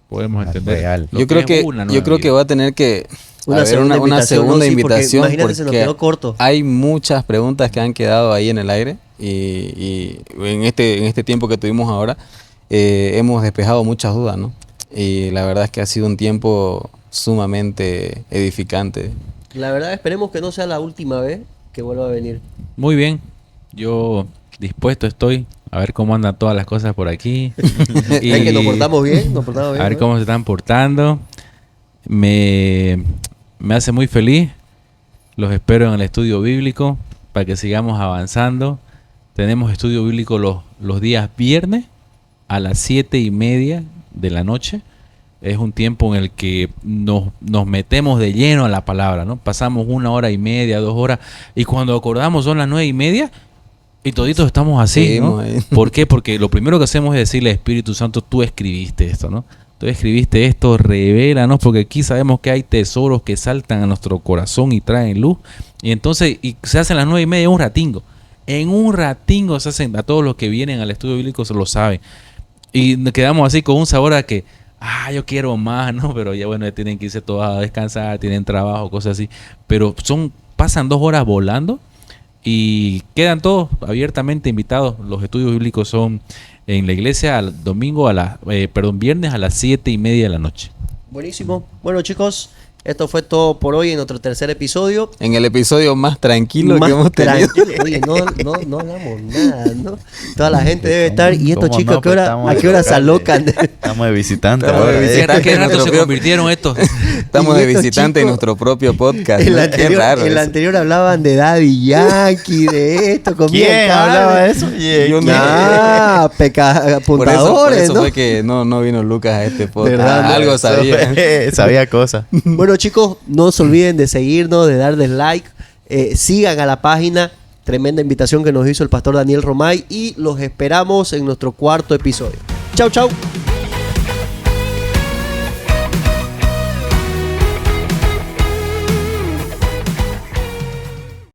[SPEAKER 5] Podemos entender.
[SPEAKER 3] Real.
[SPEAKER 5] lo
[SPEAKER 2] Yo creo
[SPEAKER 5] es
[SPEAKER 2] que
[SPEAKER 5] una nueva vida.
[SPEAKER 2] va a tener que
[SPEAKER 1] Una
[SPEAKER 2] haber
[SPEAKER 1] segunda
[SPEAKER 2] una
[SPEAKER 1] invitación,
[SPEAKER 2] segunda
[SPEAKER 1] ¿no? Sí, porque
[SPEAKER 2] invitación,
[SPEAKER 1] imagínate, se nos
[SPEAKER 2] porque
[SPEAKER 1] quedó corto.
[SPEAKER 2] hay muchas preguntas que han quedado ahí en el aire, y en este tiempo que tuvimos ahora hemos despejado muchas dudas, ¿no? Y la verdad es que ha sido un tiempo sumamente edificante.
[SPEAKER 1] La verdad, esperemos que no sea la última vez que vuelva a venir.
[SPEAKER 5] Muy bien, yo dispuesto estoy a ver cómo andan todas las cosas por aquí.
[SPEAKER 1] Es que nos portamos bien,
[SPEAKER 5] A ver
[SPEAKER 1] ¿no?
[SPEAKER 5] cómo se están portando. Me hace muy feliz. Los espero en el estudio bíblico para que sigamos avanzando. Tenemos estudio bíblico los días viernes a las 7:30 de la noche. Es un tiempo en el que nos metemos de lleno a la palabra, ¿no? Pasamos 1 hora y media, 2 horas, y cuando acordamos son las 9:30 y toditos estamos así,
[SPEAKER 2] Seguimos
[SPEAKER 5] ¿no?
[SPEAKER 2] ahí.
[SPEAKER 5] ¿Por qué? Porque lo primero que hacemos es decirle, Espíritu Santo, tú escribiste esto, ¿no? Tú escribiste esto, revélanos, porque aquí sabemos que hay tesoros que saltan a nuestro corazón y traen luz. Y entonces se hacen las 9:30 un ratingo. En un ratingo se hacen, a todos los que vienen al estudio bíblico se lo saben. Y nos quedamos así con un sabor a que, yo quiero más, ¿no? Pero ya bueno, ya tienen que irse todos a descansar, tienen trabajo, cosas así. Pero pasan 2 horas volando y quedan todos abiertamente invitados. Los estudios bíblicos son en la iglesia viernes a las 7:30 de la noche.
[SPEAKER 1] Buenísimo. Bueno, chicos, esto fue todo por hoy en nuestro tercer episodio.
[SPEAKER 2] En el episodio más tranquilo
[SPEAKER 1] Más
[SPEAKER 2] que hemos tenido.
[SPEAKER 1] tranquilo. Oye, no hablamos nada, ¿no? Toda la gente debe estar. ¿Y estos
[SPEAKER 3] ¿Cómo
[SPEAKER 1] chicos
[SPEAKER 3] no?
[SPEAKER 1] a qué hora,
[SPEAKER 3] Pues
[SPEAKER 1] a qué hora se alocan?
[SPEAKER 3] Estamos de visitante
[SPEAKER 2] Estamos
[SPEAKER 3] ahora.
[SPEAKER 2] de visitante.
[SPEAKER 5] ¿Qué rato se
[SPEAKER 2] Nuestro-
[SPEAKER 5] convirtieron estos?
[SPEAKER 2] Estamos
[SPEAKER 1] Y
[SPEAKER 2] de
[SPEAKER 1] estos
[SPEAKER 2] visitante en
[SPEAKER 1] chicos-
[SPEAKER 2] nuestro propio podcast.
[SPEAKER 1] En
[SPEAKER 2] ¿no?
[SPEAKER 1] la
[SPEAKER 2] Qué
[SPEAKER 1] anterior,
[SPEAKER 2] raro
[SPEAKER 1] en la
[SPEAKER 2] eso.
[SPEAKER 1] anterior hablaban de Daddy Yankee, de esto, comían
[SPEAKER 3] ¿Quién
[SPEAKER 1] carne.
[SPEAKER 3] hablaba de eso?
[SPEAKER 2] Yo no-
[SPEAKER 1] Apuntadores,
[SPEAKER 2] Por eso
[SPEAKER 1] ¿no?
[SPEAKER 2] fue que no vino Lucas a este podcast.
[SPEAKER 1] ¿Verdad?
[SPEAKER 2] Algo
[SPEAKER 3] Eso
[SPEAKER 2] sabía.
[SPEAKER 3] fue- sabía cosas.
[SPEAKER 1] Bueno, chicos, no se olviden de seguirnos, de darles like. Sigan a la página. Tremenda invitación que nos hizo el pastor Daniel Romay. Y los esperamos en nuestro 4.º episodio. Chau, chau.